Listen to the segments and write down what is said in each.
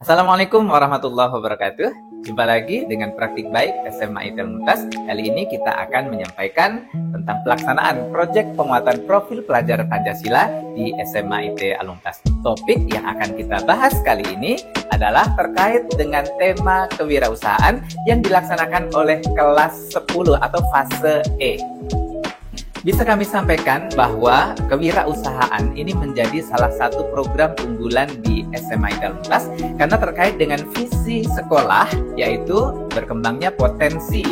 Assalamualaikum warahmatullahi wabarakatuh. Jumpa lagi dengan Praktik Baik SMA IT Al-Mumtaz. Kali ini kita akan menyampaikan tentang pelaksanaan proyek penguatan profil pelajar Pancasila di SMA IT Al-Mumtaz. Topik yang akan kita bahas kali ini adalah terkait dengan tema kewirausahaan yang dilaksanakan oleh kelas 10 atau fase E. Bisa kami sampaikan bahwa kewirausahaan ini menjadi salah satu program unggulan di SMA IT Al-Mumtaz karena terkait dengan visi sekolah, yaitu berkembangnya potensi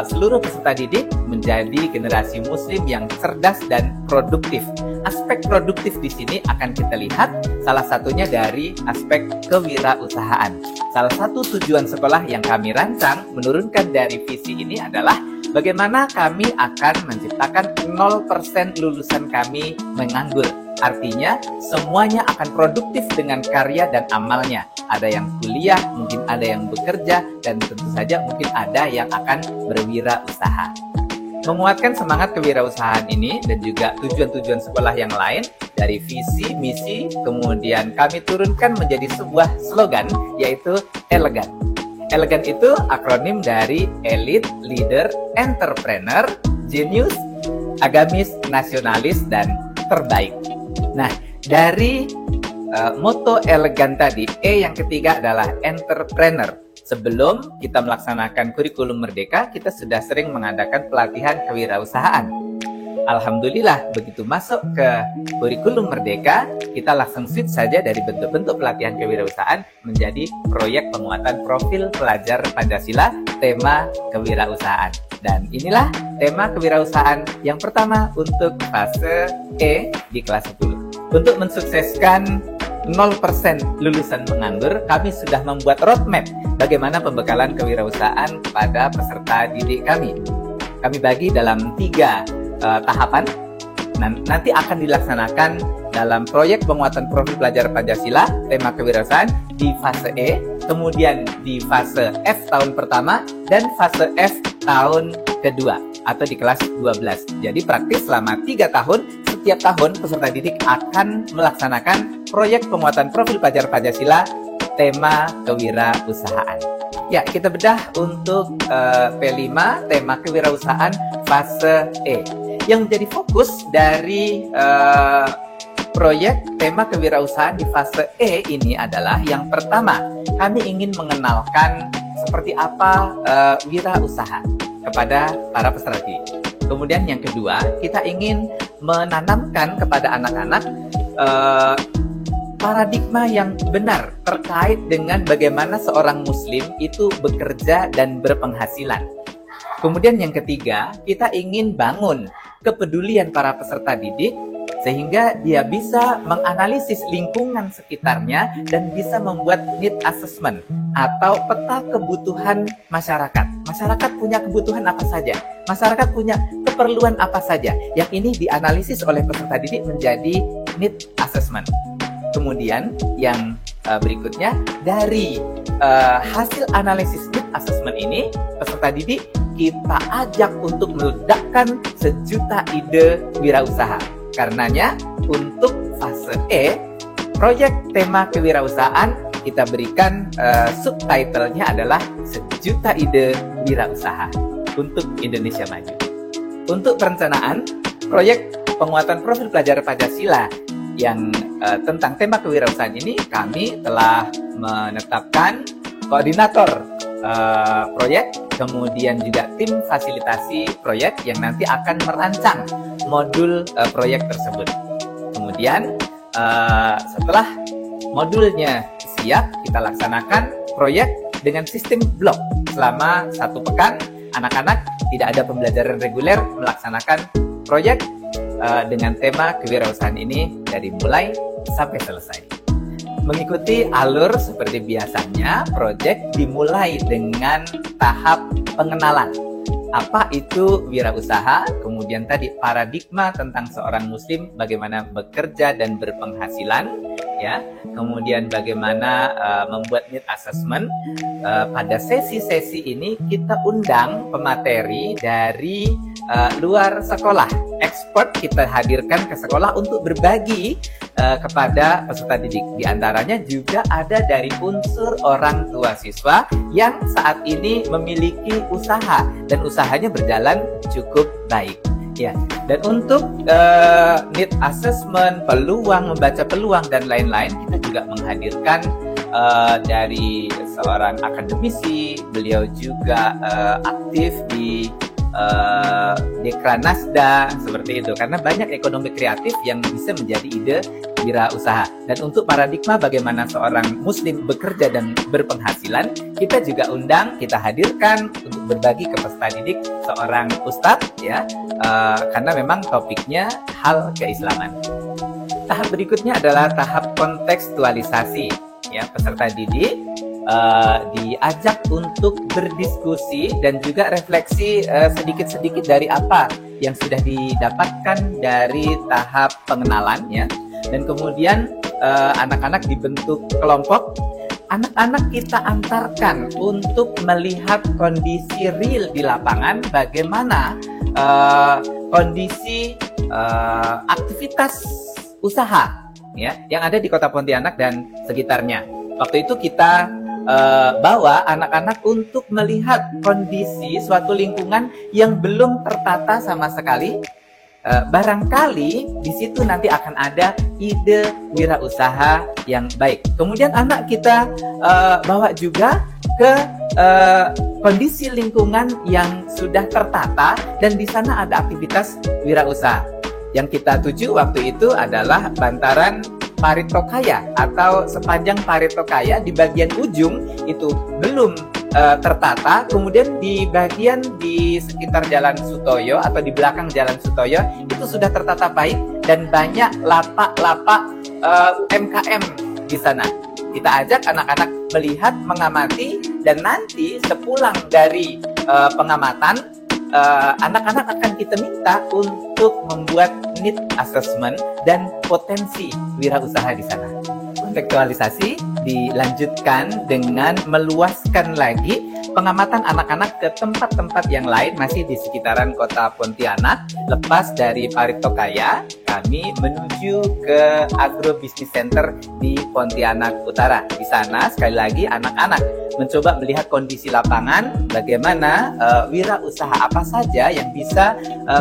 seluruh peserta didik menjadi generasi muslim yang cerdas dan produktif. Aspek produktif di sini akan kita lihat salah satunya dari aspek kewirausahaan. Salah satu tujuan sekolah yang kami rancang menurunkan dari visi ini adalah bagaimana kami akan menciptakan 0% lulusan kami menganggur. Artinya, semuanya akan produktif dengan karya dan amalnya. Ada yang kuliah, mungkin ada yang bekerja, dan tentu saja mungkin ada yang akan berwirausaha. Menguatkan semangat kewirausahaan ini dan juga tujuan-tujuan sekolah yang lain dari visi, misi, kemudian kami turunkan menjadi sebuah slogan, yaitu elegan. Elegan itu akronim dari Elit, Leader, Entrepreneur, Genius, Agamis, Nasionalis, dan Terbaik. Nah, dari moto elegan tadi, E yang ketiga adalah Entrepreneur. Sebelum kita melaksanakan kurikulum Merdeka, kita sudah sering mengadakan pelatihan kewirausahaan. Alhamdulillah, begitu masuk ke kurikulum Merdeka, kita langsung switch saja dari bentuk-bentuk pelatihan kewirausahaan menjadi proyek penguatan profil pelajar Pancasila, tema kewirausahaan. Dan inilah tema kewirausahaan yang pertama untuk fase E di kelas 10. Untuk mensukseskan 0% lulusan menganggur, kami sudah membuat roadmap bagaimana pembekalan kewirausahaan kepada peserta didik kami. Kami bagi dalam 3 tahapan. Nanti akan dilaksanakan dalam proyek penguatan profil pelajar Pancasila, tema kewirausahaan di fase E, kemudian di fase F tahun pertama, dan fase F tahun kedua atau di kelas 12. Jadi praktis selama 3 tahun, setiap tahun peserta didik akan melaksanakan proyek penguatan profil pelajar Pancasila, tema kewirausahaan. Ya, kita bedah untuk P5, tema kewirausahaan fase E. Yang menjadi fokus dari proyek tema kewirausahaan di fase E ini adalah yang pertama, kami ingin mengenalkan seperti apa wirausaha kepada para peserta didik. Kemudian yang kedua, kita ingin menanamkan kepada anak-anak paradigma yang benar terkait dengan bagaimana seorang muslim itu bekerja dan berpenghasilan. Kemudian yang ketiga, kita ingin bangun kepedulian para peserta didik sehingga dia bisa menganalisis lingkungan sekitarnya dan bisa membuat need assessment atau peta kebutuhan masyarakat. Masyarakat punya kebutuhan apa saja? Masyarakat punya keperluan apa saja? Yang ini dianalisis oleh peserta didik menjadi need assessment. Kemudian yang berikutnya, dari hasil analisis need assessment ini, peserta didik kita ajak untuk meledakkan sejuta ide wirausaha. Karenanya, untuk fase E, proyek tema kewirausahaan, kita berikan subtitlenya adalah sejuta ide wirausaha untuk Indonesia Maju. Untuk perencanaan, proyek penguatan profil pelajar Pancasila yang tentang tema kewirausahaan ini, kami telah menetapkan koordinator proyek, kemudian juga tim fasilitasi proyek yang nanti akan merancang modul proyek tersebut. Kemudian setelah modulnya siap, kita laksanakan proyek dengan sistem blok. Selama 1 pekan, anak-anak tidak ada pembelajaran reguler melaksanakan proyek dengan tema kewirausahaan ini dari mulai sampai selesai. Mengikuti alur seperti biasanya, proyek dimulai dengan tahap pengenalan. Apa itu wirausaha? Kemudian tadi paradigma tentang seorang muslim, bagaimana bekerja dan berpenghasilan, ya. Kemudian bagaimana membuat need assessment. Pada sesi-sesi ini kita undang pemateri dari luar sekolah. Ekspor kita hadirkan ke sekolah untuk berbagi kepada peserta didik. Di antaranya juga ada dari unsur orang tua siswa yang saat ini memiliki usaha dan usahanya berjalan cukup baik. Ya, dan untuk need assessment, peluang, membaca peluang dan lain-lain, kita juga menghadirkan dari seorang akademisi. Beliau juga aktif di Dekranasda seperti itu, karena banyak ekonomi kreatif yang bisa menjadi ide wirausaha. Dan untuk paradigma bagaimana seorang muslim bekerja dan berpenghasilan, kita juga undang, kita hadirkan untuk berbagi ke peserta didik seorang ustadz ya, karena memang topiknya hal keislaman. Tahap berikutnya adalah tahap kontekstualisasi ya. Peserta didik diajak untuk berdiskusi dan juga refleksi sedikit-sedikit dari apa yang sudah didapatkan dari tahap pengenalan ya. Dan kemudian anak-anak dibentuk kelompok. Anak-anak kita antarkan untuk melihat kondisi real di lapangan, bagaimana kondisi aktivitas usaha ya yang ada di Kota Pontianak dan sekitarnya. Waktu itu kita bawa anak-anak untuk melihat kondisi suatu lingkungan yang belum tertata sama sekali. Barangkali di situ nanti akan ada ide wirausaha yang baik. Kemudian anak kita bawa juga ke kondisi lingkungan yang sudah tertata dan di sana ada aktivitas wirausaha. Yang kita tuju waktu itu adalah bantaran Parit Tokaya atau sepanjang Parit Tokaya. Di bagian ujung itu belum tertata, kemudian di bagian di sekitar Jalan Sutoyo atau di belakang Jalan Sutoyo itu sudah tertata baik dan banyak lapak-lapak UMKM di sana. Kita ajak anak-anak melihat, mengamati, dan nanti sepulang dari pengamatan, anak-anak akan kita minta untuk membuat need assessment dan potensi wirausaha di sana. Kontekstualisasi dilanjutkan dengan meluaskan lagi pengamatan anak-anak ke tempat-tempat yang lain masih di sekitaran Kota Pontianak. Lepas dari Parit Tokaya, kami menuju ke Agro Business Center di Pontianak Utara. Di sana sekali lagi anak-anak mencoba melihat kondisi lapangan, bagaimana wirausaha apa saja yang bisa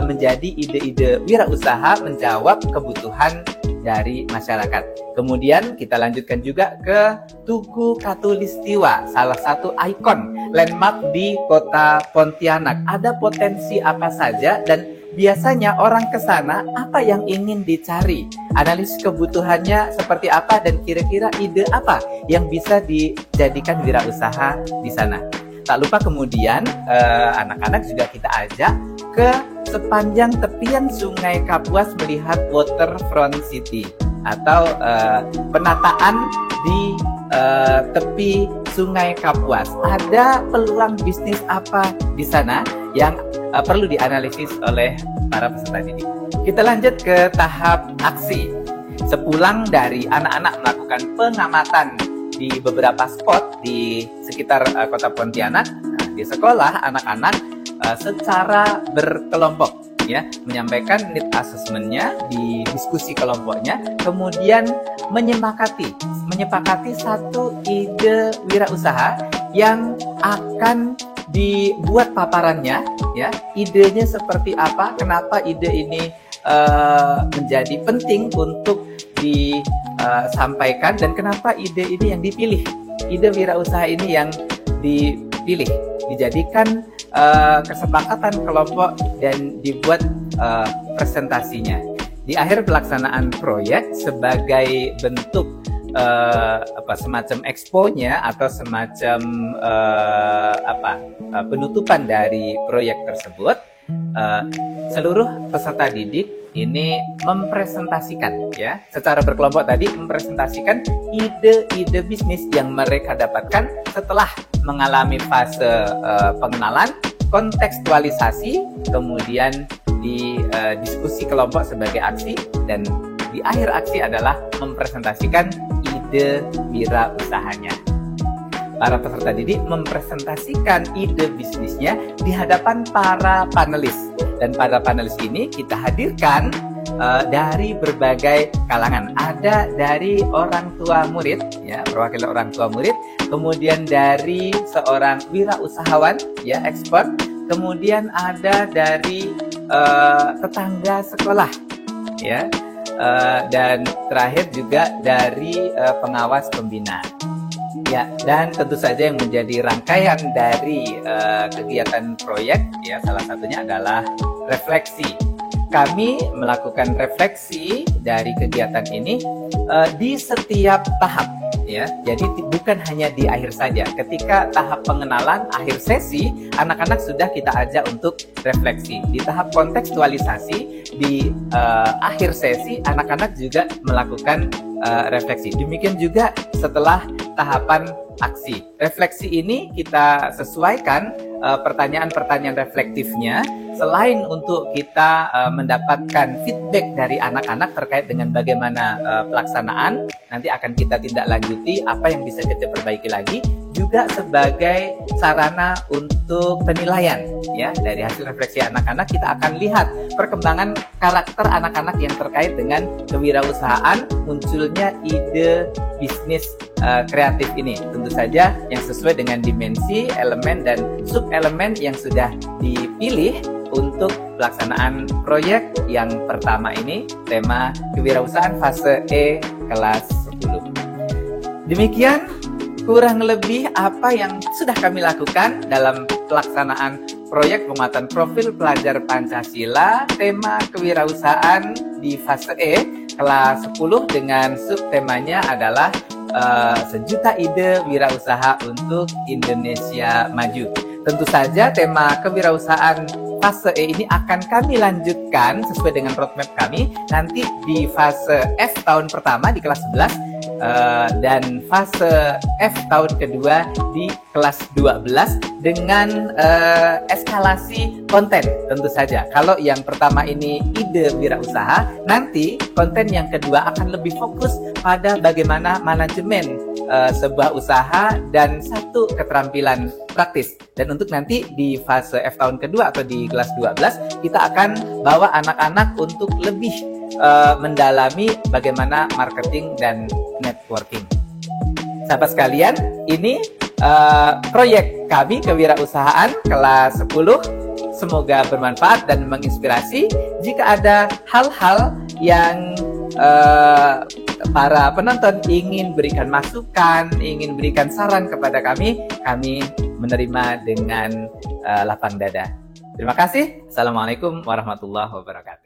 menjadi ide-ide wirausaha menjawab kebutuhan dari masyarakat. Kemudian kita lanjutkan juga ke Tugu Katulistiwa, salah satu ikon landmark di Kota Pontianak. Ada potensi apa saja dan biasanya orang ke sana apa yang ingin dicari, analisis kebutuhannya seperti apa, dan kira-kira ide apa yang bisa dijadikan wirausaha di sana. Tak lupa kemudian anak-anak juga kita ajak ke sepanjang tepian Sungai Kapuas melihat Waterfront City atau penataan di tepi Sungai Kapuas. Ada peluang bisnis apa di sana yang perlu dianalisis oleh para peserta didik. Kita lanjut ke tahap aksi. Sepulang dari anak-anak melakukan pengamatan di beberapa spot di sekitar Kota Pontianak, di sekolah anak-anak secara berkelompok ya menyampaikan need assessment-nya di diskusi kelompoknya, kemudian menyepakati satu ide wirausaha yang akan dibuat paparannya ya, idenya seperti apa, kenapa ide ini menjadi penting untuk disampaikan, dan kenapa ide ini yang dipilih, ide wirausaha ini yang dipilih, dijadikan kesepakatan kelompok dan dibuat presentasinya. Di akhir pelaksanaan proyek sebagai bentuk semacam expo-nya atau semacam penutupan dari proyek tersebut, seluruh peserta didik ini mempresentasikan ya secara berkelompok tadi, mempresentasikan ide-ide bisnis yang mereka dapatkan setelah mengalami fase pengenalan, kontekstualisasi, kemudian di diskusi kelompok sebagai aksi, dan di akhir aksi adalah mempresentasikan ide wirausahanya. Para peserta didik mempresentasikan ide bisnisnya di hadapan para panelis. Dan pada panelis ini kita hadirkan dari berbagai kalangan. Ada dari orang tua murid, ya, perwakilan orang tua murid, kemudian dari seorang wirausahawan, ya, ekspor, kemudian ada dari tetangga sekolah, ya, dan terakhir juga dari pengawas pembina. Ya, dan tentu saja yang menjadi rangkaian dari kegiatan proyek, ya, salah satunya adalah refleksi. Kami melakukan refleksi dari kegiatan ini di setiap tahap, ya. Jadi bukan hanya di akhir saja. Ketika tahap pengenalan, akhir sesi, anak-anak sudah kita ajak untuk refleksi. Di tahap kontekstualisasi, di akhir sesi, anak-anak juga melakukan refleksi. Demikian juga setelah tahapan aksi. Refleksi ini kita sesuaikan pertanyaan-pertanyaan reflektifnya, selain untuk kita mendapatkan feedback dari anak-anak terkait dengan bagaimana pelaksanaan, nanti akan kita tindak lanjuti apa yang bisa kita perbaiki lagi, juga sebagai sarana untuk penilaian, ya. Dari hasil refleksi anak-anak kita akan lihat perkembangan karakter anak-anak yang terkait dengan kewirausahaan, munculnya ide bisnis kreatif ini. Tentu saja yang sesuai dengan dimensi, elemen, dan sub-elemen yang sudah dipilih untuk pelaksanaan proyek yang pertama ini, tema kewirausahaan fase E kelas 10. Demikian kurang lebih apa yang sudah kami lakukan dalam pelaksanaan proyek penguatan profil pelajar Pancasila, tema kewirausahaan di fase E kelas 10 dengan subtemanya adalah sejuta ide wirausaha untuk Indonesia maju. Tentu saja tema kewirausahaan fase E ini akan kami lanjutkan sesuai dengan roadmap kami nanti di fase F tahun pertama di kelas 11 dan fase F tahun kedua di kelas 12 dengan eskalasi konten tentu saja. Kalau yang pertama ini ide wirausaha, nanti konten yang kedua akan lebih fokus pada bagaimana manajemen sebuah usaha dan satu keterampilan praktis. Dan untuk nanti di fase F tahun kedua atau di kelas 12 kita akan bawa anak-anak untuk lebih mendalami bagaimana marketing dan networking. Sahabat sekalian, ini proyek kami kewirausahaan kelas 10. Semoga bermanfaat dan menginspirasi. Jika ada hal-hal yang para penonton ingin berikan masukan, ingin berikan saran kepada kami menerima dengan lapang dada. Terima kasih. Assalamualaikum warahmatullahi wabarakatuh.